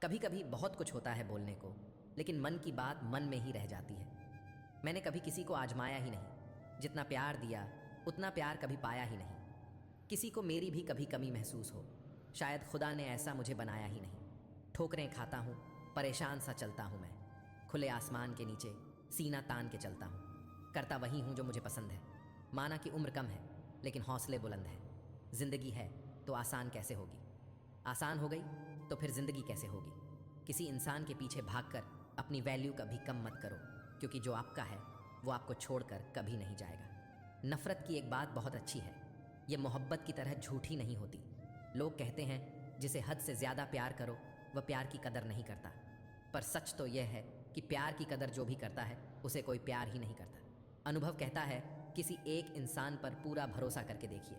कभी कभी बहुत कुछ होता है बोलने को, लेकिन मन की बात मन में ही रह जाती है। मैंने कभी किसी को आजमाया ही नहीं, जितना प्यार दिया उतना प्यार कभी पाया ही नहीं। किसी को मेरी भी कभी कमी महसूस हो, शायद खुदा ने ऐसा मुझे बनाया ही नहीं। ठोकरें खाता हूँ, परेशान सा चलता हूँ मैं, खुले आसमान के नीचे सीना तान के चलता हूँ। करता वही हूँ जो मुझे पसंद है। माना कि उम्र कम है लेकिन हौसले बुलंद हैं। जिंदगी है तो आसान कैसे होगी? आसान हो गई तो फिर जिंदगी कैसे होगी? किसी इंसान के पीछे भागकर अपनी वैल्यू कभी कम मत करो, क्योंकि जो आपका है वो आपको छोड़कर कभी नहीं जाएगा। नफरत की एक बात बहुत अच्छी है, ये मोहब्बत की तरह झूठी नहीं होती। लोग कहते हैं जिसे हद से ज़्यादा प्यार करो वह प्यार की कदर नहीं करता, पर सच तो यह है कि प्यार की कदर जो भी करता है उसे कोई प्यार ही नहीं करता। अनुभव कहता है किसी एक इंसान पर पूरा भरोसा करके देखिए,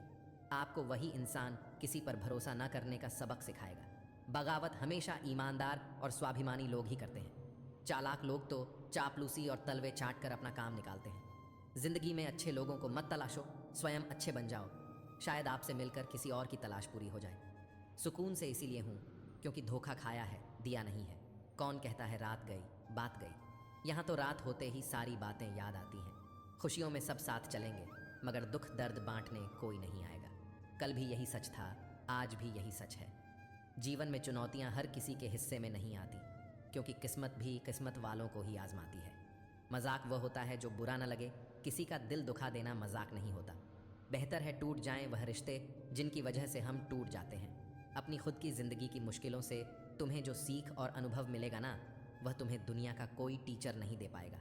आपको वही इंसान किसी पर भरोसा न करने का सबक सिखाएगा। बगावत हमेशा ईमानदार और स्वाभिमानी लोग ही करते हैं। चालाक लोग तो चापलूसी और तलवे चाट कर अपना काम निकालते हैं। जिंदगी में अच्छे लोगों को मत तलाशो, स्वयं अच्छे बन जाओ। शायद आपसे मिलकर किसी और की तलाश पूरी हो जाए। सुकून से इसीलिए हूँ क्योंकि धोखा खाया है, दिया नहीं है। कौन कहता है रात गई बात गई? यहाँ तो रात होते ही सारी बातें याद आती हैं। खुशियों में सब साथ चलेंगे, मगर दुख दर्द बांटने कोई नहीं आएगा। कल भी यही सच था, आज भी यही सच है। जीवन में चुनौतियां हर किसी के हिस्से में नहीं आती, क्योंकि किस्मत भी किस्मत वालों को ही आजमाती है। मजाक वह होता है जो बुरा न लगे, किसी का दिल दुखा देना मजाक नहीं होता। बेहतर है टूट जाएं वह रिश्ते जिनकी वजह से हम टूट जाते हैं। अपनी खुद की ज़िंदगी की मुश्किलों से तुम्हें जो सीख और अनुभव मिलेगा ना, वह तुम्हें दुनिया का कोई टीचर नहीं दे पाएगा।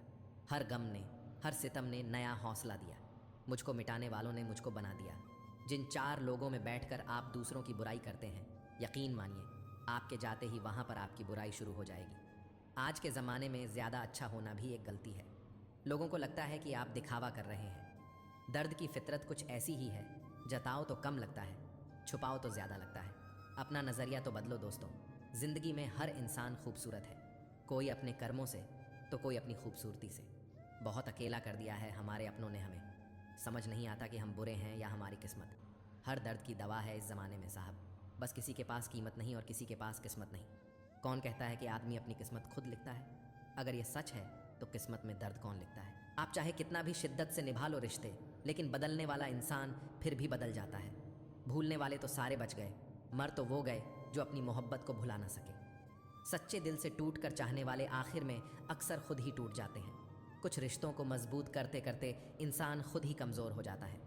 हर गम ने, हर सितम ने नया हौसला दिया। मुझको मिटाने वालों ने मुझको बना दिया। जिन चार लोगों में बैठकर आप दूसरों की बुराई करते हैं, यकीन मानिए आपके जाते ही वहाँ पर आपकी बुराई शुरू हो जाएगी। आज के ज़माने में ज़्यादा अच्छा होना भी एक गलती है। लोगों को लगता है कि आप दिखावा कर रहे हैं। दर्द की फितरत कुछ ऐसी ही है, जताओ तो कम लगता है, छुपाओ तो ज़्यादा लगता है। अपना नज़रिया तो बदलो दोस्तों। ज़िंदगी में हर इंसान खूबसूरत है, कोई अपने कर्मों से तो कोई अपनी खूबसूरती से। बहुत अकेला कर दिया है हमारे अपनों ने हमें। समझ नहीं आता कि हम बुरे हैं या हमारी किस्मत। हर दर्द की दवा है इस ज़माने में साहब, बस किसी के पास कीमत नहीं और किसी के पास किस्मत नहीं। कौन कहता है कि आदमी अपनी किस्मत खुद लिखता है? अगर ये सच है तो किस्मत में दर्द कौन लिखता है? आप चाहे कितना भी शिद्दत से निभा लो रिश्ते, लेकिन बदलने वाला इंसान फिर भी बदल जाता है। भूलने वाले तो सारे बच गए, मर तो वो गए जो अपनी मोहब्बत को भुला ना सके। सच्चे दिल से टूट कर चाहने वाले आखिर में अक्सर खुद ही टूट जाते हैं। कुछ रिश्तों को मजबूत करते करते इंसान खुद ही कमज़ोर हो जाता है।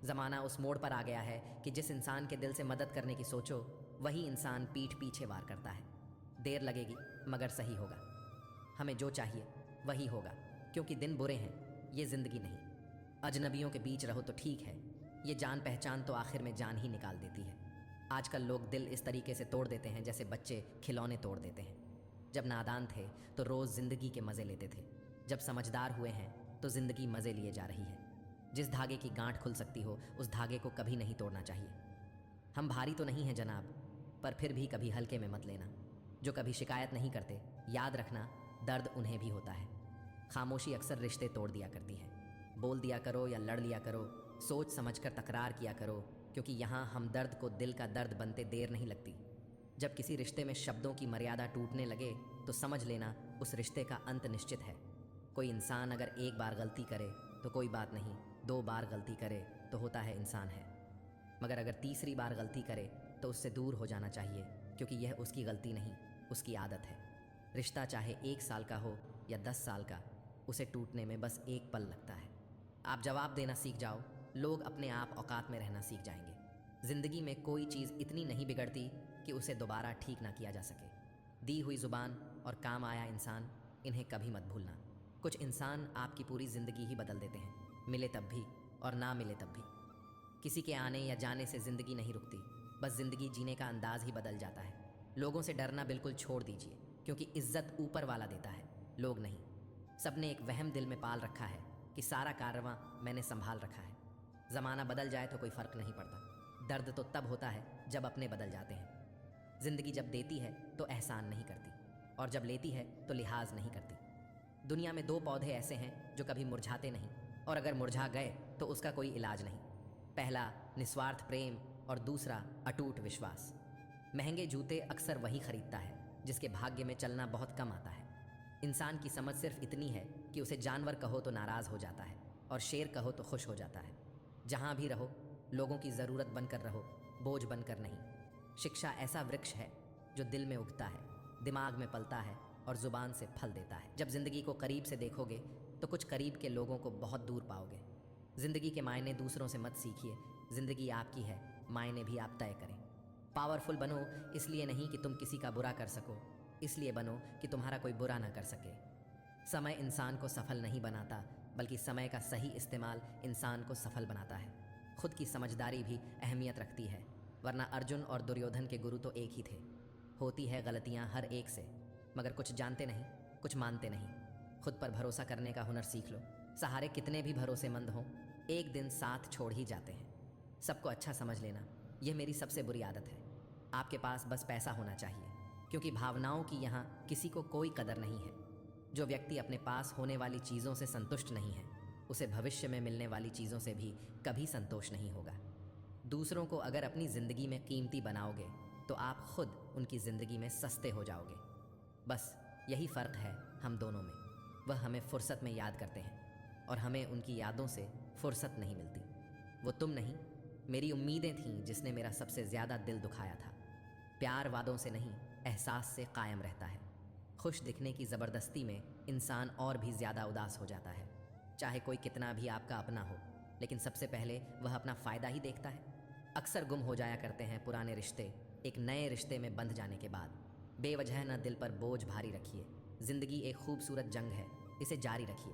ज़माना उस मोड़ पर आ गया है कि जिस इंसान के दिल से मदद करने की सोचो, वही इंसान पीठ पीछे वार करता है। देर लगेगी मगर सही होगा। हमें जो चाहिए वही होगा, क्योंकि दिन बुरे हैं, ये ज़िंदगी नहीं। अजनबियों के बीच रहो तो ठीक है, ये जान पहचान तो आखिर में जान ही निकाल देती है। आजकल लोग दिल इस तरीके से तोड़ देते हैं जैसे बच्चे खिलौने तोड़ देते हैं। जब नादान थे तो रोज़ ज़िंदगी के मज़े लेते थे, जब समझदार हुए हैं तो ज़िंदगी मज़े लिए जा रही है। जिस धागे की गांठ खुल सकती हो उस धागे को कभी नहीं तोड़ना चाहिए। हम भारी तो नहीं हैं जनाब, पर फिर भी कभी हल्के में मत लेना। जो कभी शिकायत नहीं करते, याद रखना दर्द उन्हें भी होता है। खामोशी अक्सर रिश्ते तोड़ दिया करती है। बोल दिया करो या लड़ लिया करो, सोच समझकर तकरार किया करो, क्योंकि यहाँ हमदर्द को दिल का दर्द बनते देर नहीं लगती। जब किसी रिश्ते में शब्दों की मर्यादा टूटने लगे तो समझ लेना उस रिश्ते का अंत निश्चित है। कोई इंसान अगर एक बार गलती करे तो कोई बात नहीं, 2 बार गलती करे तो होता है इंसान है, मगर अगर तीसरी बार गलती करे तो उससे दूर हो जाना चाहिए, क्योंकि यह उसकी गलती नहीं, उसकी आदत है। रिश्ता चाहे 1 साल का हो या 10 साल का, उसे टूटने में बस एक पल लगता है। आप जवाब देना सीख जाओ, लोग अपने आप औकात में रहना सीख जाएंगे। ज़िंदगी में कोई चीज़ इतनी नहीं बिगड़ती कि उसे दोबारा ठीक ना किया जा सके। दी हुई ज़ुबान और काम आया इंसान, इन्हें कभी मत भूलना। कुछ इंसान आपकी पूरी ज़िंदगी ही बदल देते हैं, मिले तब भी और ना मिले तब भी। किसी के आने या जाने से ज़िंदगी नहीं रुकती, बस ज़िंदगी जीने का अंदाज ही बदल जाता है। लोगों से डरना बिल्कुल छोड़ दीजिए, क्योंकि इज्जत ऊपर वाला देता है, लोग नहीं। सबने एक वहम दिल में पाल रखा है कि सारा कारवां मैंने संभाल रखा है। ज़माना बदल जाए तो कोई फ़र्क नहीं पड़ता। दर्द तो तब होता है जब अपने बदल जाते हैं। ज़िंदगी जब देती है तो एहसान नहीं करती, और जब लेती है तो लिहाज नहीं करती। दुनिया में 2 पौधे ऐसे हैं जो कभी मुरझाते नहीं, और अगर मुरझा गए तो उसका कोई इलाज नहीं। पहला निस्वार्थ प्रेम और दूसरा अटूट विश्वास। महंगे जूते अक्सर वही खरीदता है जिसके भाग्य में चलना बहुत कम आता है। इंसान की समझ सिर्फ इतनी है कि उसे जानवर कहो तो नाराज़ हो जाता है और शेर कहो तो खुश हो जाता है। जहाँ भी रहो लोगों की ज़रूरत बनकर रहो, बोझ बनकर नहीं। शिक्षा ऐसा वृक्ष है जो दिल में उगता है, दिमाग में पलता है और ज़ुबान से फल देता है। जब ज़िंदगी को करीब से देखोगे तो कुछ करीब के लोगों को बहुत दूर पाओगे। ज़िंदगी के मायने दूसरों से मत सीखिए, ज़िंदगी आपकी है, मायने भी आप तय करें। पावरफुल बनो इसलिए नहीं कि तुम किसी का बुरा कर सको, इसलिए बनो कि तुम्हारा कोई बुरा ना कर सके। समय इंसान को सफल नहीं बनाता, बल्कि समय का सही इस्तेमाल इंसान को सफल बनाता है। खुद की समझदारी भी अहमियत रखती है, वरना अर्जुन और दुर्योधन के गुरु तो एक ही थे। होती है गलतियां हर एक से, मगर कुछ जानते नहीं, कुछ मानते नहीं। खुद पर भरोसा करने का हुनर सीख लो। सहारे कितने भी भरोसेमंद हों, एक दिन साथ छोड़ ही जाते हैं। सबको अच्छा समझ लेना, यह मेरी सबसे बुरी आदत है। आपके पास बस पैसा होना चाहिए, क्योंकि भावनाओं की यहाँ किसी को कोई कदर नहीं है। जो व्यक्ति अपने पास होने वाली चीज़ों से संतुष्ट नहीं है, उसे भविष्य में मिलने वाली चीज़ों से भी कभी संतोष नहीं होगा। दूसरों को अगर अपनी ज़िंदगी में कीमती बनाओगे तो आप खुद उनकी ज़िंदगी में सस्ते हो जाओगे। बस यही फ़र्क है हम दोनों में। वह हमें फुर्सत में याद करते हैं और हमें उनकी यादों से फुर्सत नहीं मिलती। वो तुम नहीं, मेरी उम्मीदें थीं जिसने मेरा सबसे ज़्यादा दिल दुखाया था। प्यार वादों से नहीं, एहसास से कायम रहता है। खुश दिखने की ज़बरदस्ती में इंसान और भी ज़्यादा उदास हो जाता है। चाहे कोई कितना भी आपका अपना हो, लेकिन सबसे पहले वह अपना फ़ायदा ही देखता है। अक्सर गुम हो जाया करते हैं पुराने रिश्ते एक नए रिश्ते में बंध जाने के बाद। बेवजह न दिल पर बोझ भारी रखिए। ज़िंदगी एक खूबसूरत जंग है, इसे जारी रखिए।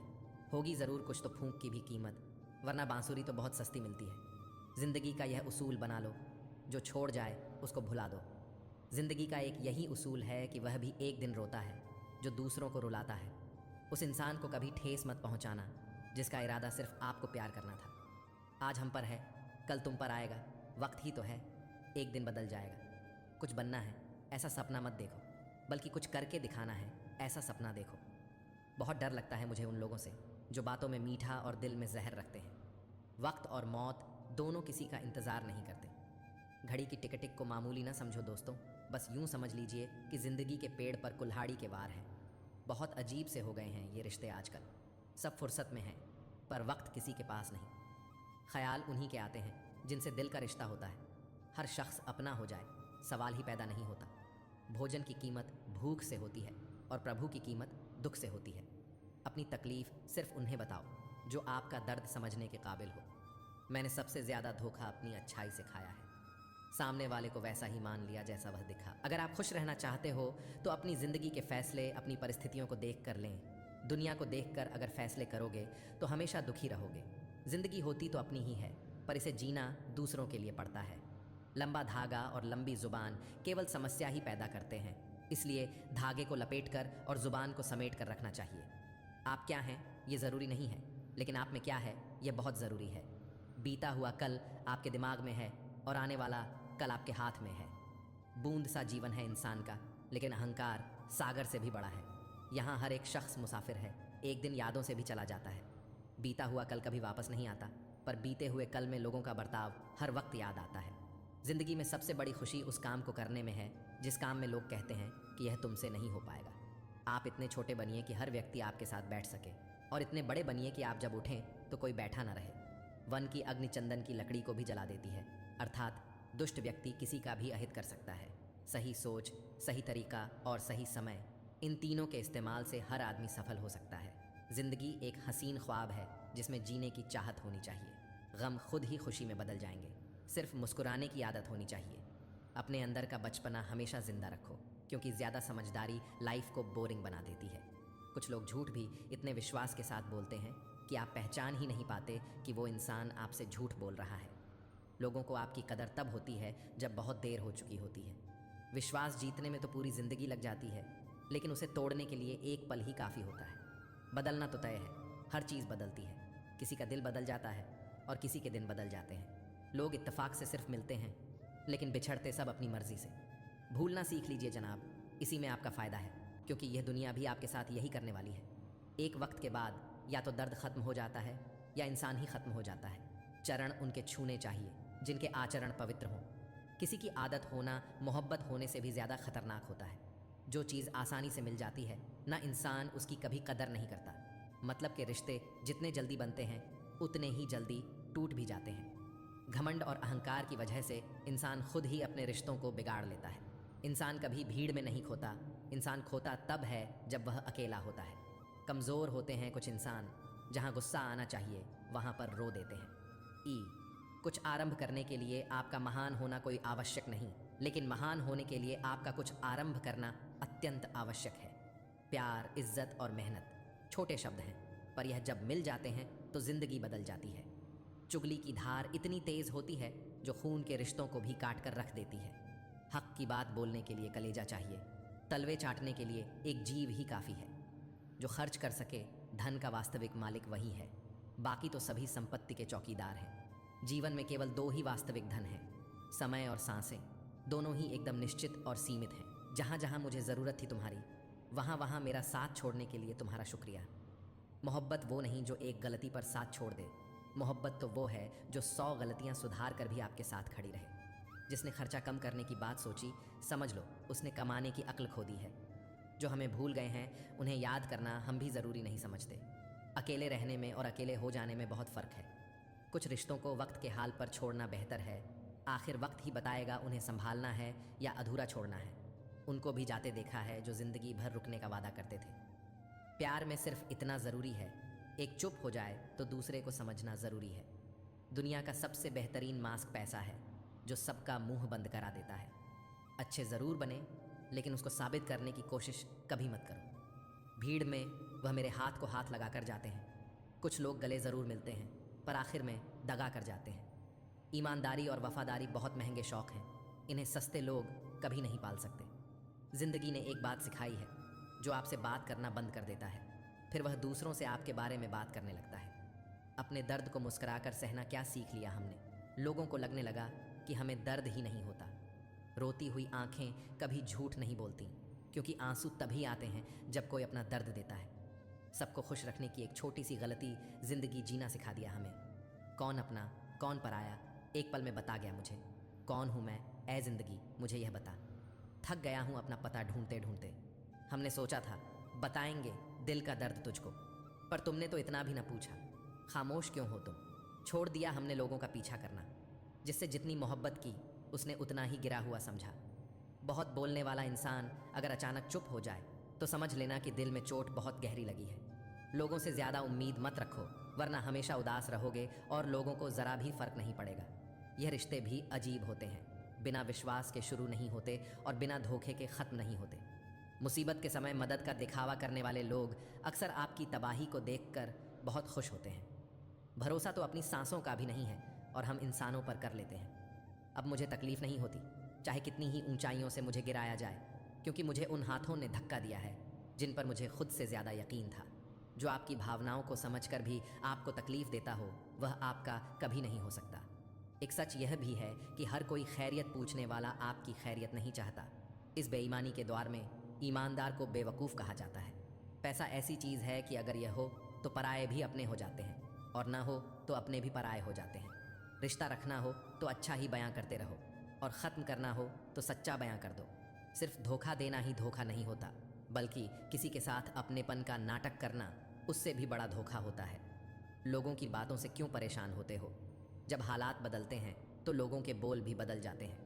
होगी ज़रूर कुछ तो फूंक की भी कीमत, वरना बांसुरी तो बहुत सस्ती मिलती है। ज़िंदगी का यह उसूल बना लो, जो छोड़ जाए उसको भुला दो। ज़िंदगी का एक यही उसूल है कि वह भी एक दिन रोता है जो दूसरों को रुलाता है। उस इंसान को कभी ठेस मत पहुंचाना जिसका इरादा सिर्फ आपको प्यार करना था। आज हम पर है, कल तुम पर आएगा। वक्त ही तो है, एक दिन बदल जाएगा। कुछ बनना है ऐसा सपना मत देखो, बल्कि कुछ करके दिखाना है ऐसा सपना देखो। बहुत डर लगता है मुझे उन लोगों से जो बातों में मीठा और दिल में जहर रखते हैं। वक्त और मौत दोनों किसी का इंतज़ार नहीं करते। घड़ी की टिक टिक को मामूली ना समझो दोस्तों, बस यूं समझ लीजिए कि ज़िंदगी के पेड़ पर कुल्हाड़ी के वार हैं। बहुत अजीब से हो गए हैं ये रिश्ते आजकल। सब फुर्सत में हैं, पर वक्त किसी के पास नहीं। ख्याल उन्हीं के आते हैं जिनसे दिल का रिश्ता होता है। हर शख्स अपना हो जाए, सवाल ही पैदा नहीं होता। भोजन की कीमत भूख से होती है और प्रभु की कीमत दुख से होती है। अपनी तकलीफ़ सिर्फ उन्हें बताओ जो आपका दर्द समझने के काबिल हो। मैंने सबसे ज़्यादा धोखा अपनी अच्छाई से खाया है। सामने वाले को वैसा ही मान लिया जैसा वह दिखा। अगर आप खुश रहना चाहते हो तो अपनी ज़िंदगी के फ़ैसले अपनी परिस्थितियों को देख कर लें। दुनिया को देख कर अगर फ़ैसले करोगे तो हमेशा दुखी रहोगे। ज़िंदगी होती तो अपनी ही है, पर इसे जीना दूसरों के लिए पड़ता है। लंबा धागा और लंबी ज़ुबान केवल समस्या ही पैदा करते हैं, इसलिए धागे को लपेट कर और ज़ुबान को समेट कर रखना चाहिए। आप क्या हैं ये ज़रूरी नहीं है, लेकिन आप में क्या है ये बहुत ज़रूरी है। बीता हुआ कल आपके दिमाग में है और आने वाला कल आपके हाथ में है। बूंद सा जीवन है इंसान का, लेकिन अहंकार सागर से भी बड़ा है। यहाँ हर एक शख्स मुसाफिर है, एक दिन यादों से भी चला जाता है। बीता हुआ कल कभी वापस नहीं आता, पर बीते हुए कल में लोगों का बर्ताव हर वक्त याद आता है। ज़िंदगी में सबसे बड़ी खुशी उस काम को करने में है जिस काम में लोग कहते हैं कि यह तुमसे नहीं हो पाएगा। आप इतने छोटे बनिए कि हर व्यक्ति आपके साथ बैठ सके, और इतने बड़े बनिए कि आप जब उठें तो कोई बैठा ना रहे। वन की अग्नि चंदन की लकड़ी को भी जला देती है, अर्थात दुष्ट व्यक्ति किसी का भी अहित कर सकता है। सही सोच, सही तरीका और सही समय, इन तीनों के इस्तेमाल से हर आदमी सफल हो सकता है। ज़िंदगी एक हसीन ख्वाब है जिसमें जीने की चाहत होनी चाहिए। गम खुद ही खुशी में बदल जाएंगे, सिर्फ मुस्कुराने की आदत होनी चाहिए। अपने अंदर का बचपना हमेशा ज़िंदा रखो, क्योंकि ज़्यादा समझदारी लाइफ को बोरिंग बना देती है। कुछ लोग झूठ भी इतने विश्वास के साथ बोलते हैं कि आप पहचान ही नहीं पाते कि वो इंसान आपसे झूठ बोल रहा है। लोगों को आपकी कदर तब होती है जब बहुत देर हो चुकी होती है। विश्वास जीतने में तो पूरी ज़िंदगी लग जाती है, लेकिन उसे तोड़ने के लिए एक पल ही काफ़ी होता है। बदलना तो तय है, हर चीज़ बदलती है। किसी का दिल बदल जाता है और किसी के दिन बदल जाते हैं। लोग इत्तेफाक से सिर्फ मिलते हैं, लेकिन बिछड़ते सब अपनी मर्जी से। भूलना सीख लीजिए जनाब, इसी में आपका फ़ायदा है, क्योंकि यह दुनिया भी आपके साथ यही करने वाली है। एक वक्त के बाद या तो दर्द ख़त्म हो जाता है या इंसान ही ख़त्म हो जाता है। चरण उनके छूने चाहिए जिनके आचरण पवित्र हों। किसी की आदत होना मोहब्बत होने से भी ज़्यादा खतरनाक होता है। जो चीज़ आसानी से मिल जाती है ना इंसान उसकी कभी कदर नहीं करता। मतलब के रिश्ते जितने जल्दी बनते हैं उतने ही जल्दी टूट भी जाते हैं। घमंड और अहंकार की वजह से इंसान खुद ही अपने रिश्तों को बिगाड़ लेता है। इंसान कभी भीड़ में नहीं खोता, इंसान खोता तब है जब वह अकेला होता है। कमज़ोर होते हैं कुछ इंसान, जहाँ गुस्सा आना चाहिए वहाँ पर रो देते हैं। कुछ आरंभ करने के लिए आपका महान होना कोई आवश्यक नहीं, लेकिन महान होने के लिए आपका कुछ आरंभ करना अत्यंत आवश्यक है। प्यार, इज्जत और मेहनत छोटे शब्द हैं, पर यह जब मिल जाते हैं तो जिंदगी बदल जाती है। चुगली की धार इतनी तेज होती है जो खून के रिश्तों को भी काट कर रख देती है। हक की बात बोलने के लिए कलेजा चाहिए, तलवे चाटने के लिए एक जीव ही काफ़ी है। जो खर्च कर सके धन का वास्तविक मालिक वही है, बाकी तो सभी संपत्ति के चौकीदार हैं। जीवन में केवल दो ही वास्तविक धन हैं, समय और सांसें। दोनों ही एकदम निश्चित और सीमित हैं। जहाँ जहाँ मुझे ज़रूरत थी तुम्हारी, वहाँ वहाँ मेरा साथ छोड़ने के लिए तुम्हारा शुक्रिया। मोहब्बत वो नहीं जो एक गलती पर साथ छोड़ दे, मोहब्बत तो वो है जो 100 गलतियाँ सुधार कर भी आपके साथ खड़ी रहे। जिसने खर्चा कम करने की बात सोची, समझ लो उसने कमाने की अक्ल खो दी है। जो हमें भूल गए हैं उन्हें याद करना हम भी ज़रूरी नहीं समझते। अकेले रहने में और अकेले हो जाने में बहुत फ़र्क है। कुछ रिश्तों को वक्त के हाल पर छोड़ना बेहतर है। आखिर वक्त ही बताएगा उन्हें संभालना है या अधूरा छोड़ना है। उनको भी जाते देखा है जो ज़िंदगी भर रुकने का वादा करते थे। प्यार में सिर्फ इतना ज़रूरी है, एक चुप हो जाए तो दूसरे को समझना ज़रूरी है। दुनिया का सबसे बेहतरीन मास्क पैसा है, जो सबका मुंह बंद करा देता है। अच्छे ज़रूर बने, लेकिन उसको साबित करने की कोशिश कभी मत करो। भीड़ में वह मेरे हाथ को हाथ लगा कर जाते हैं। कुछ लोग गले ज़रूर मिलते हैं, पर आखिर में दगा कर जाते हैं। ईमानदारी और वफादारी बहुत महंगे शौक़ हैं, इन्हें सस्ते लोग कभी नहीं पाल सकते। ज़िंदगी ने एक बात सिखाई है, जो आपसे बात करना बंद कर देता है, फिर वह दूसरों से आपके बारे में बात करने लगता है। अपने दर्द को मुस्कुराकर सहना क्या सीख लिया हमने। लोगों को लगने लगा कि हमें दर्द ही नहीं होता। रोती हुई आंखें कभी झूठ नहीं बोलती, क्योंकि आंसू तभी आते हैं जब कोई अपना दर्द देता है। सबको खुश रखने की एक छोटी सी गलती ज़िंदगी जीना सिखा दिया हमें। कौन अपना कौन पराया एक पल में बता गया मुझे। कौन हूँ मैं ए ज़िंदगी, मुझे यह बता। थक गया हूँ अपना पता ढूंढते ढूंढते। हमने सोचा था बताएंगे दिल का दर्द तुझको, पर तुमने तो इतना भी ना पूछा। खामोश क्यों हो तुम? छोड़ दिया हमने लोगों का पीछा करना। जिससे जितनी मोहब्बत की उसने उतना ही गिरा हुआ समझा। बहुत बोलने वाला इंसान अगर अचानक चुप हो जाए तो समझ लेना कि दिल में चोट बहुत गहरी लगी है। लोगों से ज़्यादा उम्मीद मत रखो, वरना हमेशा उदास रहोगे और लोगों को ज़रा भी फ़र्क नहीं पड़ेगा। यह रिश्ते भी अजीब होते हैं, बिना विश्वास के शुरू नहीं होते और बिना धोखे के ख़त्म नहीं होते। मुसीबत के समय मदद का दिखावा करने वाले लोग अक्सर आपकी तबाही को देखकर बहुत खुश होते हैं। भरोसा तो अपनी सांसों का भी नहीं है और हम इंसानों पर कर लेते हैं। अब मुझे तकलीफ़ नहीं होती, चाहे कितनी ही ऊंचाइयों से मुझे गिराया जाए, क्योंकि मुझे उन हाथों ने धक्का दिया है जिन पर मुझे खुद से ज़्यादा यकीन था। जो आपकी भावनाओं को समझकर भी आपको तकलीफ़ देता हो, वह आपका कभी नहीं हो सकता। एक सच यह भी है कि हर कोई खैरियत पूछने वाला आपकी खैरियत नहीं चाहता। इस बेईमानी के द्वार में ईमानदार को बेवकूफ़ कहा जाता है। पैसा ऐसी चीज़ है कि अगर यह हो तो पराये भी अपने हो जाते हैं, और ना हो तो अपने भी पराये हो जाते हैं। रिश्ता रखना हो तो अच्छा ही बयां करते रहो, और ख़त्म करना हो तो सच्चा बयां कर दो। सिर्फ धोखा देना ही धोखा नहीं होता, बल्कि किसी के साथ अपनेपन का नाटक करना उससे भी बड़ा धोखा होता है। लोगों की बातों से क्यों परेशान होते हो? जब हालात बदलते हैं तो लोगों के बोल भी बदल जाते हैं।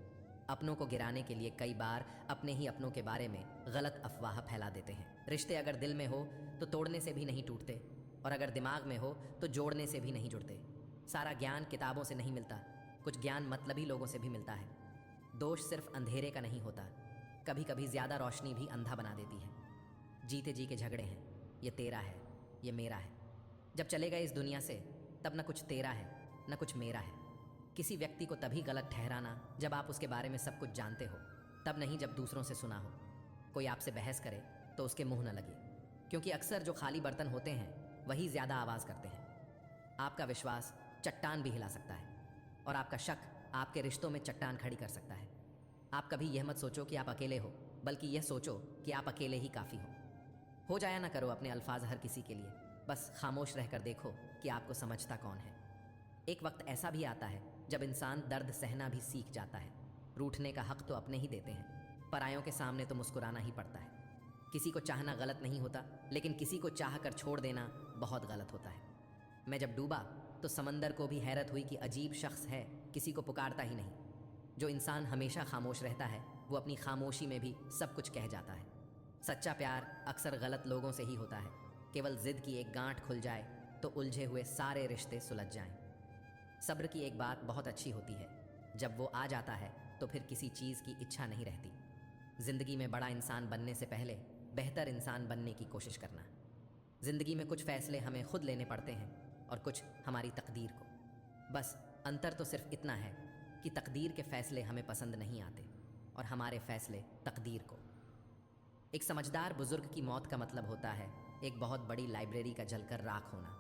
अपनों को गिराने के लिए कई बार अपने ही अपनों के बारे में गलत अफवाह फैला देते हैं। रिश्ते अगर दिल में हो तो तोड़ने से भी नहीं टूटते, और अगर दिमाग में हो तो जोड़ने से भी नहीं जुड़ते। सारा ज्ञान किताबों से नहीं मिलता, कुछ ज्ञान मतलबी लोगों से भी मिलता है। दोष सिर्फ अंधेरे का नहीं होता, कभी कभी ज़्यादा रोशनी भी अंधा बना देती है। जीते जी के झगड़े हैं, ये तेरा है, ये मेरा है। जब चले गए इस दुनिया से तब न कुछ तेरा है न कुछ मेरा है। किसी व्यक्ति को तभी गलत ठहराना जब आप उसके बारे में सब कुछ जानते हो, तब नहीं जब दूसरों से सुना हो। कोई आपसे बहस करे तो उसके मुंह न लगे, क्योंकि अक्सर जो खाली बर्तन होते हैं वही ज़्यादा आवाज़ करते हैं। आपका विश्वास चट्टान भी हिला सकता है, और आपका शक आपके रिश्तों में चट्टान खड़ी कर सकता है। आप कभी यह मत सोचो कि आप अकेले हो, बल्कि यह सोचो कि आप अकेले ही काफ़ी हो जाया ना करो अपने अल्फाज हर किसी के लिए, बस खामोश रहकर देखो कि आपको समझता कौन है। एक वक्त ऐसा भी आता है जब इंसान दर्द सहना भी सीख जाता है। रूठने का हक तो अपने ही देते हैं। परायों के सामने तो मुस्कुराना ही पड़ता है। किसी को चाहना गलत नहीं होता, लेकिन किसी को चाह कर छोड़ देना बहुत गलत होता है। मैं जब डूबा तो समंदर को भी हैरत हुई कि अजीब शख्स है, किसी को पुकारता ही नहीं। जो इंसान हमेशा खामोश रहता है वो अपनी खामोशी में भी सब कुछ कह जाता है। सच्चा प्यार अक्सर गलत लोगों से ही होता है। केवल जिद की एक गांठ खुल जाए तो उलझे हुए सारे रिश्ते सुलझ जाएं। सब्र की एक बात बहुत अच्छी होती है, जब वो आ जाता है तो फिर किसी चीज़ की इच्छा नहीं रहती। ज़िंदगी में बड़ा इंसान बनने से पहले बेहतर इंसान बनने की कोशिश करना। ज़िंदगी में कुछ फ़ैसले हमें खुद लेने पड़ते हैं और कुछ हमारी तकदीर को। बस अंतर तो सिर्फ इतना है कि तकदीर के फ़ैसले हमें पसंद नहीं आते और हमारे फ़ैसले तकदीर को। एक समझदार बुजुर्ग की मौत का मतलब होता है एक बहुत बड़ी लाइब्रेरी का जलकर राख होना।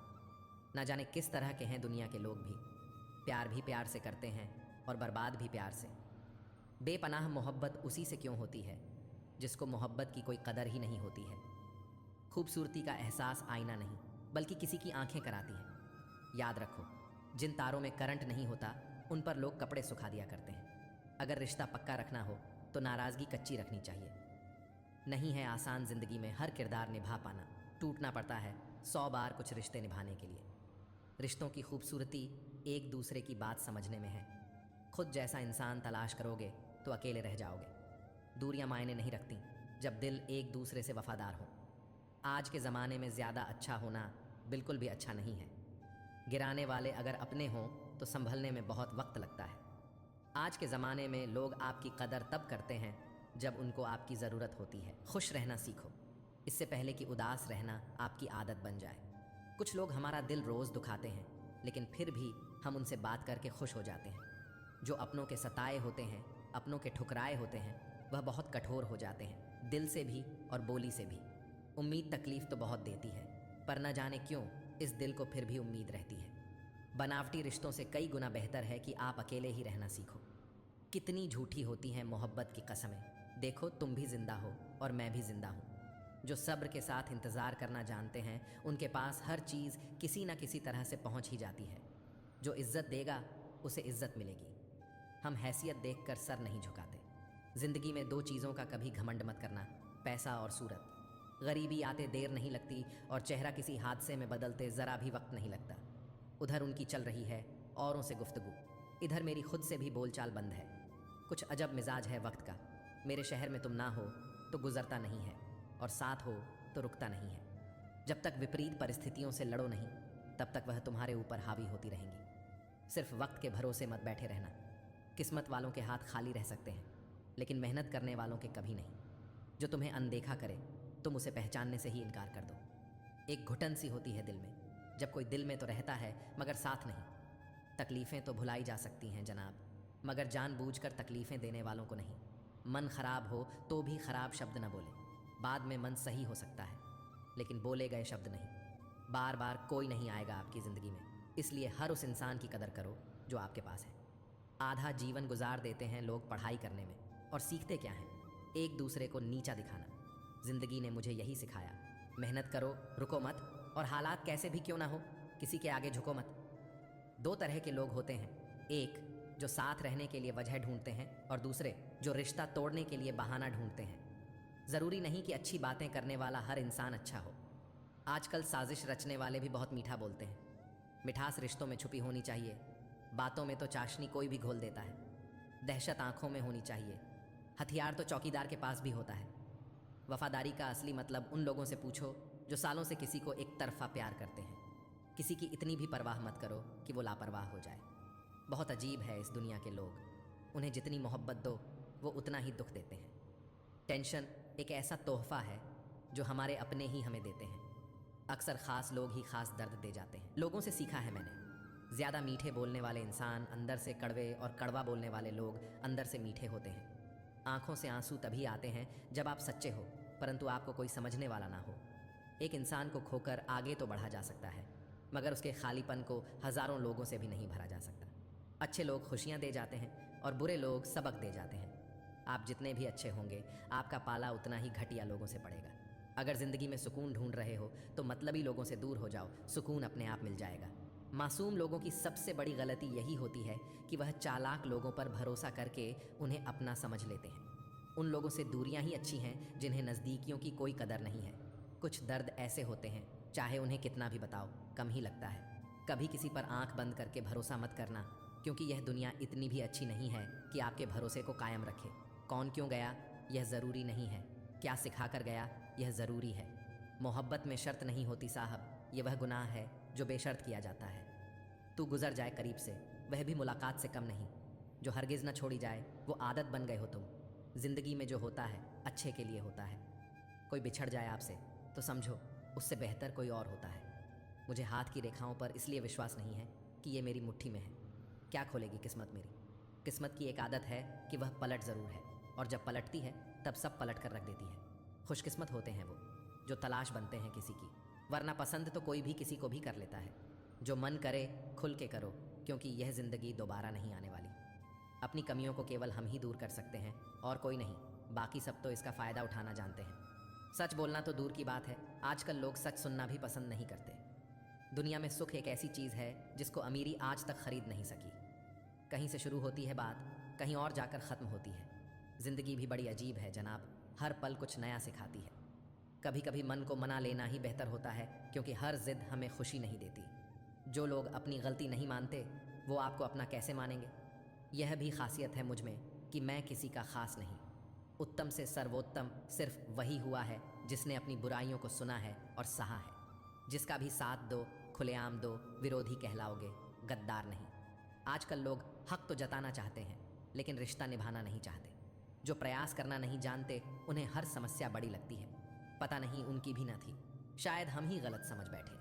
ना जाने किस तरह के हैं दुनिया के लोग भी प्यार से करते हैं और बर्बाद भी प्यार से। बेपनाह मोहब्बत उसी से क्यों होती है जिसको मोहब्बत की कोई कदर ही नहीं होती है। खूबसूरती का एहसास आईना नहीं बल्कि किसी की आंखें कराती हैं। याद रखो, जिन तारों में करंट नहीं होता उन पर लोग कपड़े सुखा दिया करते हैं। अगर रिश्ता पक्का रखना हो तो नाराज़गी कच्ची रखनी चाहिए। नहीं है आसान ज़िंदगी में हर किरदार निभा पाना। टूटना पड़ता है 100 बार कुछ रिश्ते निभाने के लिए। रिश्तों की खूबसूरती एक दूसरे की बात समझने में है। खुद जैसा इंसान तलाश करोगे तो अकेले रह जाओगे। दूरियां मायने नहीं रखती जब दिल एक दूसरे से वफादार हो। आज के ज़माने में ज़्यादा अच्छा होना बिल्कुल भी अच्छा नहीं है। गिराने वाले अगर अपने हों तो संभलने में बहुत वक्त लगता है। आज के ज़माने में लोग आपकी कदर तब करते हैं जब उनको आपकी ज़रूरत होती है। खुश रहना सीखो, इससे पहले कि उदास रहना आपकी आदत बन जाए। कुछ लोग हमारा दिल रोज़ दुखाते हैं, लेकिन फिर भी हम उनसे बात करके खुश हो जाते हैं। जो अपनों के सताए होते हैं, अपनों के ठुकराए होते हैं, वह बहुत कठोर हो जाते हैं, दिल से भी और बोली से भी। उम्मीद तकलीफ़ तो बहुत देती है, पर न जाने क्यों इस दिल को फिर भी उम्मीद रहती है। बनावटी रिश्तों से कई गुना बेहतर है कि आप अकेले ही रहना सीखो। कितनी झूठी होती हैं मोहब्बत की कसमें। देखो, तुम भी जिंदा हो और मैं भी जिंदा हूँ। जो सब्र के साथ इंतज़ार करना जानते हैं उनके पास हर चीज़ किसी न किसी तरह से पहुँच ही जाती है। जो इज्जत देगा उसे इज्जत मिलेगी। हम हैसियत देखकर सर नहीं झुकाते। ज़िंदगी में 2 चीज़ों का कभी घमंड मत करना, पैसा और सूरत। गरीबी आते देर नहीं लगती और चेहरा किसी हादसे में बदलते ज़रा भी वक्त नहीं लगता। उधर उनकी चल रही है औरों से गुफ्तगू, इधर मेरी खुद से भी बोलचाल बंद है। कुछ अजब मिजाज है वक्त का। मेरे शहर में तुम ना हो तो गुजरता नहीं है और साथ हो तो रुकता नहीं है। जब तक विपरीत परिस्थितियों से लड़ो नहीं, तब तक वह तुम्हारे ऊपर हावी होती रहेंगी। सिर्फ वक्त के भरोसे मत बैठे रहना। किस्मत वालों के हाथ खाली रह सकते हैं, लेकिन मेहनत करने वालों के कभी नहीं। जो तुम्हें अनदेखा करे तुम उसे पहचानने से ही इनकार कर दो। एक घुटन सी होती है दिल में, जब कोई दिल में तो रहता है मगर साथ नहीं। तकलीफ़ें तो भुलाई जा सकती हैं जनाब, मगर जानबूझकर तकलीफ़ें देने वालों को नहीं। मन खराब हो तो भी खराब शब्द न बोले। बाद में मन सही हो सकता है, लेकिन बोले गए शब्द नहीं। बार बार कोई नहीं आएगा आपकी ज़िंदगी में, इसलिए हर उस इंसान की कदर करो जो आपके पास है। आधा जीवन गुजार देते हैं लोग पढ़ाई करने में, और सीखते क्या हैं? एक दूसरे को नीचा दिखाना। ज़िंदगी ने मुझे यही सिखाया, मेहनत करो, रुको मत, और हालात कैसे भी क्यों ना हो किसी के आगे झुको मत। 2 तरह के लोग होते हैं, एक जो साथ रहने के लिए वजह ढूंढते हैं और दूसरे जो रिश्ता तोड़ने के लिए बहाना ढूंढते हैं। ज़रूरी नहीं कि अच्छी बातें करने वाला हर इंसान अच्छा हो। आजकल साजिश रचने वाले भी बहुत मीठा बोलते हैं। मिठास रिश्तों में छुपी होनी चाहिए, बातों में तो चाशनी कोई भी घोल देता है। दहशत आंखों में होनी चाहिए, हथियार तो चौकीदार के पास भी होता है। वफादारी का असली मतलब उन लोगों से पूछो जो सालों से किसी को एक तरफा प्यार करते हैं। किसी की इतनी भी परवाह मत करो कि वो लापरवाह हो जाए। बहुत अजीब है इस दुनिया के लोग, उन्हें जितनी मोहब्बत दो वो उतना ही दुख देते हैं। टेंशन एक ऐसा तोहफा है जो हमारे अपने ही हमें देते हैं। अक्सर ख़ास लोग ही ख़ास दर्द दे जाते हैं। लोगों से सीखा है मैंने, ज़्यादा मीठे बोलने वाले इंसान अंदर से कड़वे और कड़वा बोलने वाले लोग अंदर से मीठे होते हैं। आंखों से आंसू तभी आते हैं जब आप सच्चे हो, परंतु आपको कोई समझने वाला ना हो। एक इंसान को खोकर आगे तो बढ़ा जा सकता है, मगर उसके खालीपन को हज़ारों लोगों से भी नहीं भरा जा सकता। अच्छे लोग खुशियाँ दे जाते हैं और बुरे लोग सबक दे जाते हैं। आप जितने भी अच्छे होंगे, आपका पाला उतना ही घटिया लोगों से पड़ेगा। अगर ज़िंदगी में सुकून ढूंढ रहे हो तो मतलबी लोगों से दूर हो जाओ, सुकून अपने आप मिल जाएगा। मासूम लोगों की सबसे बड़ी गलती यही होती है कि वह चालाक लोगों पर भरोसा करके उन्हें अपना समझ लेते हैं। उन लोगों से दूरियां ही अच्छी हैं जिन्हें नज़दीकियों की कोई कदर नहीं है। कुछ दर्द ऐसे होते हैं चाहे उन्हें कितना भी बताओ कम ही लगता है। कभी किसी पर आंख बंद करके भरोसा मत करना, क्योंकि यह दुनिया इतनी भी अच्छी नहीं है कि आपके भरोसे को कायम रखे। कौन क्यों गया यह ज़रूरी नहीं है, क्या सिखा कर गया यह ज़रूरी है। मोहब्बत में शर्त नहीं होती साहब, ये वह गुनाह है जो बेशर्त किया जाता है। तू गुजर जाए करीब से, वह भी मुलाकात से कम नहीं। जो हरगिज़ न छोड़ी जाए वो आदत बन गए हो तुम। ज़िंदगी में जो होता है अच्छे के लिए होता है। कोई बिछड़ जाए आपसे तो समझो उससे बेहतर कोई और होता है। मुझे हाथ की रेखाओं पर इसलिए विश्वास नहीं है कि ये मेरी मुट्ठी में है। क्या खोलेगी किस्मत मेरी। किस्मत की एक आदत है कि वह पलट ज़रूर है, और जब पलटती है तब सब पलट कर रख देती है। खुशकिस्मत होते हैं वो जो तलाश बनते हैं किसी की, वरना पसंद तो कोई भी किसी को भी कर लेता है। जो मन करे खुल के करो, क्योंकि यह ज़िंदगी दोबारा नहीं आने वाली। अपनी कमियों को केवल हम ही दूर कर सकते हैं और कोई नहीं। बाकी सब तो इसका फ़ायदा उठाना जानते हैं। सच बोलना तो दूर की बात है, आजकल लोग सच सुनना भी पसंद नहीं करते। दुनिया में सुख एक ऐसी चीज़ है जिसको अमीरी आज तक खरीद नहीं सकी। कहीं से शुरू होती है बात, कहीं और जाकर ख़त्म होती है। ज़िंदगी भी बड़ी अजीब है जनाब, हर पल कुछ नया सिखाती है। कभी कभी मन को मना लेना ही बेहतर होता है, क्योंकि हर जिद हमें खुशी नहीं देती। जो लोग अपनी गलती नहीं मानते वो आपको अपना कैसे मानेंगे। यह भी खासियत है मुझ में कि मैं किसी का ख़ास नहीं। उत्तम से सर्वोत्तम सिर्फ वही हुआ है जिसने अपनी बुराइयों को सुना है और सहा है। जिसका भी साथ दो, खुलेआम दो, विरोधी कहलाओगे, गद्दार नहीं। आजकल लोग हक तो जताना चाहते हैं लेकिन रिश्ता निभाना नहीं चाहते। जो प्रयास करना नहीं जानते उन्हें हर समस्या बड़ी लगती है। पता नहीं उनकी भी न थी, शायद हम ही गलत समझ बैठे।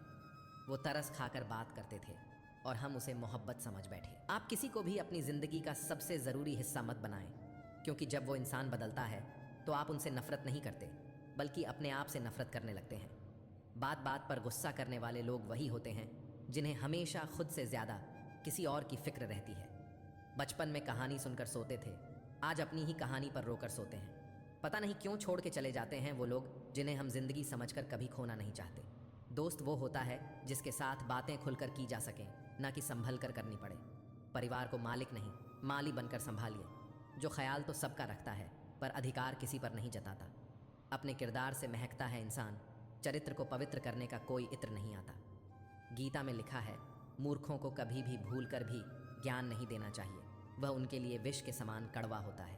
वो तरस खाकर बात करते थे और हम उसे मोहब्बत समझ बैठे। आप किसी को भी अपनी ज़िंदगी का सबसे ज़रूरी हिस्सा मत बनाएं, क्योंकि जब वो इंसान बदलता है तो आप उनसे नफ़रत नहीं करते बल्कि अपने आप से नफ़रत करने लगते हैं। बात बात पर गुस्सा करने वाले लोग वही होते हैं जिन्हें हमेशा खुद से ज़्यादा किसी और की फिक्र रहती है। बचपन में कहानी सुनकर सोते थे, आज अपनी ही कहानी पर रोकर सोते हैं। पता नहीं क्यों छोड़ के चले जाते हैं वो लोग जिन्हें हम जिंदगी समझकर कभी खोना नहीं चाहते। दोस्त वो होता है जिसके साथ बातें खुलकर की जा सकें, ना कि संभल कर करनी पड़े। परिवार को मालिक नहीं माली बनकर संभालिए। जो ख्याल तो सबका रखता है पर अधिकार किसी पर नहीं जताता। अपने किरदार से महकता है इंसान, चरित्र को पवित्र करने का कोई इत्र नहीं आता। गीता में लिखा है, मूर्खों को कभी भी भूल कर भी ज्ञान नहीं देना चाहिए, वह उनके लिए विष के समान कड़वा होता है।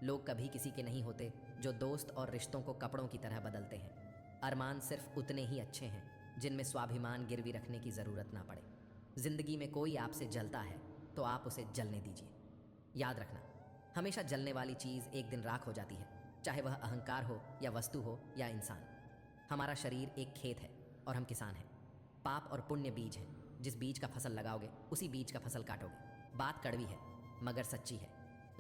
लोग कभी किसी के नहीं होते जो दोस्त और रिश्तों को कपड़ों की तरह बदलते हैं। अरमान सिर्फ उतने ही अच्छे हैं जिनमें स्वाभिमान गिरवी रखने की ज़रूरत ना पड़े। ज़िंदगी में कोई आपसे जलता है तो आप उसे जलने दीजिए। याद रखना, हमेशा जलने वाली चीज़ एक दिन राख हो जाती है, चाहे वह अहंकार हो या वस्तु हो या इंसान। हमारा शरीर एक खेत है और हम किसान हैं। पाप और पुण्य बीज हैं, जिस बीज का फसल लगाओगे उसी बीज का फसल काटोगे। बात कड़वी है मगर सच्ची है।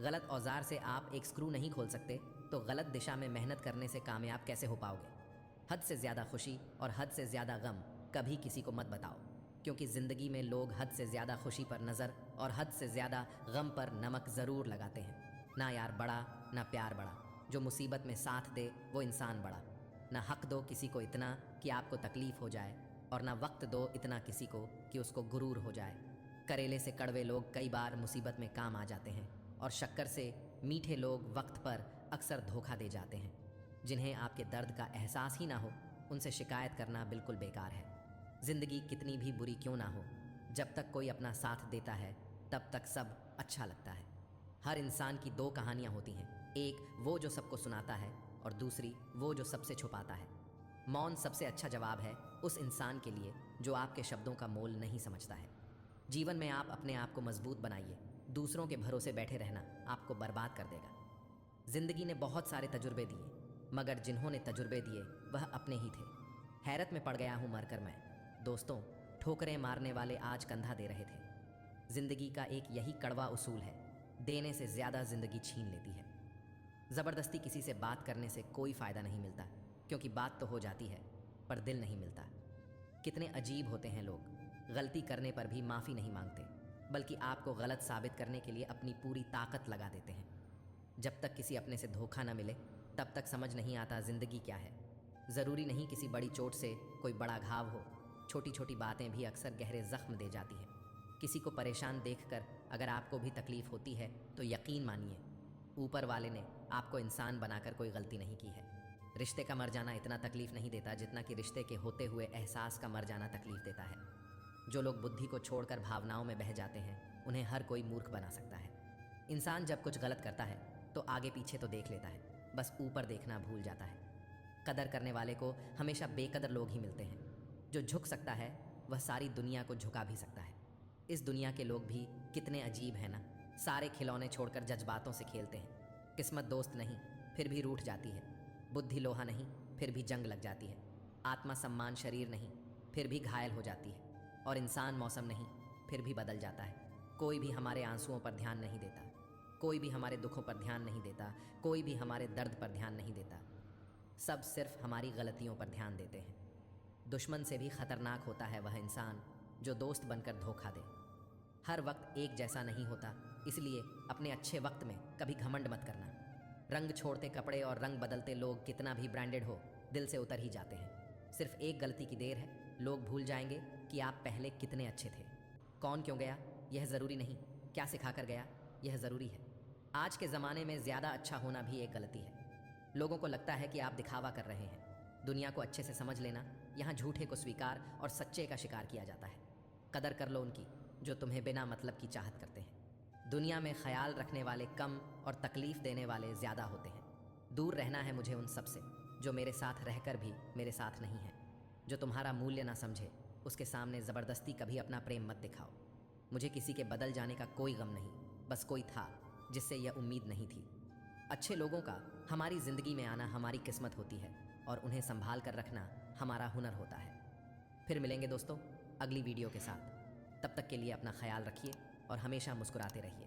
गलत औजार से आप एक स्क्रू नहीं खोल सकते, तो गलत दिशा में मेहनत करने से कामयाब कैसे हो पाओगे। हद से ज़्यादा खुशी और हद से ज़्यादा गम कभी किसी को मत बताओ, क्योंकि ज़िंदगी में लोग हद से ज़्यादा खुशी पर नज़र और हद से ज़्यादा गम पर नमक ज़रूर लगाते हैं। ना यार बड़ा ना प्यार बड़ा, जो मुसीबत में साथ दे वो इंसान बड़ा। ना हक दो किसी को इतना कि आपको तकलीफ़ हो जाए, और ना वक्त दो इतना किसी को कि उसको गुरूर हो जाए। करेले से कड़वे लोग कई बार मुसीबत में काम आ जाते हैं, और शक्कर से मीठे लोग वक्त पर अक्सर धोखा दे जाते हैं। जिन्हें आपके दर्द का एहसास ही ना हो उनसे शिकायत करना बिल्कुल बेकार है। ज़िंदगी कितनी भी बुरी क्यों ना हो, जब तक कोई अपना साथ देता है तब तक सब अच्छा लगता है। हर इंसान की दो कहानियाँ होती हैं, एक वो जो सबको सुनाता है और दूसरी वो जो सबसे छुपाता है। मौन सबसे अच्छा जवाब है उस इंसान के लिए जो आपके शब्दों का मोल नहीं समझता है। जीवन में आप अपने आप को मजबूत बनाइए, दूसरों के भरोसे बैठे रहना आपको बर्बाद कर देगा। जिंदगी ने बहुत सारे तजुर्बे दिए, मगर जिन्होंने तजुर्बे दिए वह अपने ही थे। हैरत में पड़ गया हूँ मरकर मैं, दोस्तों ठोकरें मारने वाले आज कंधा दे रहे थे। जिंदगी का एक यही कड़वा उसूल है, देने से ज़्यादा जिंदगी छीन लेती है। ज़बरदस्ती किसी से बात करने से कोई फ़ायदा नहीं मिलता, क्योंकि बात तो हो जाती है पर दिल नहीं मिलता। कितने अजीब होते हैं लोग, गलती करने पर भी माफ़ी नहीं मांगते, बल्कि आपको गलत साबित करने के लिए अपनी पूरी ताकत लगा देते हैं। जब तक किसी अपने से धोखा न मिले तब तक समझ नहीं आता ज़िंदगी क्या है। ज़रूरी नहीं किसी बड़ी चोट से कोई बड़ा घाव हो, छोटी छोटी बातें भी अक्सर गहरे ज़ख्म दे जाती हैं। किसी को परेशान देखकर अगर आपको भी तकलीफ़ होती है तो यकीन मानिए ऊपर वाले ने आपको इंसान बनाकर कोई गलती नहीं की है। रिश्ते का मर जाना इतना तकलीफ नहीं देता जितना कि रिश्ते के होते हुए एहसास का मर जाना तकलीफ देता है। जो लोग बुद्धि को छोड़कर भावनाओं में बह जाते हैं उन्हें हर कोई मूर्ख बना सकता है। इंसान जब कुछ गलत करता है तो आगे पीछे तो देख लेता है, बस ऊपर देखना भूल जाता है। कदर करने वाले को हमेशा बेकदर लोग ही मिलते हैं। जो झुक सकता है वह सारी दुनिया को झुका भी सकता है। इस दुनिया के लोग भी कितने अजीब हैं ना। सारे खिलौने छोड़कर जज्बातों से खेलते हैं। किस्मत दोस्त नहीं फिर भी रूठ जाती है। बुद्धि लोहा नहीं फिर भी जंग लग जाती है। आत्मा सम्मान शरीर नहीं फिर भी घायल हो जाती है। और इंसान मौसम नहीं फिर भी बदल जाता है। कोई भी हमारे आंसुओं पर ध्यान नहीं देता, कोई भी हमारे दुखों पर ध्यान नहीं देता, कोई भी हमारे दर्द पर ध्यान नहीं देता। सब सिर्फ हमारी गलतियों पर ध्यान देते हैं। दुश्मन से भी खतरनाक होता है वह इंसान जो दोस्त बनकर धोखा दे। हर वक्त एक जैसा नहीं होता, इसलिए अपने अच्छे वक्त में कभी घमंड मत करना। रंग छोड़ते कपड़े और रंग बदलते लोग कितना भी ब्रांडेड हो दिल से उतर ही जाते हैं। सिर्फ एक गलती की देर है, लोग भूल जाएंगे कि आप पहले कितने अच्छे थे। कौन क्यों गया यह ज़रूरी नहीं, क्या सिखा कर गया यह ज़रूरी है। आज के ज़माने में ज़्यादा अच्छा होना भी एक गलती है। लोगों को लगता है कि आप दिखावा कर रहे हैं। दुनिया को अच्छे से समझ लेना, यहाँ झूठे को स्वीकार और सच्चे का शिकार किया जाता है। कदर कर लो उनकी जो तुम्हें बिना मतलब की चाहत करते हैं। दुनिया में ख्याल रखने वाले कम और तकलीफ़ देने वाले ज़्यादा होते हैं। दूर रहना है मुझे उन सब से जो मेरे साथ रहकर भी मेरे साथ नहीं है। जो तुम्हारा मूल्य ना समझे उसके सामने ज़बरदस्ती कभी अपना प्रेम मत दिखाओ। मुझे किसी के बदल जाने का कोई गम नहीं, बस कोई था जिससे यह उम्मीद नहीं थी। अच्छे लोगों का हमारी ज़िंदगी में आना हमारी किस्मत होती है और उन्हें संभाल कर रखना हमारा हुनर होता है। फिर मिलेंगे दोस्तों अगली वीडियो के साथ। तब तक के लिए अपना ख्याल रखिए और हमेशा मुस्कुराते रहिए।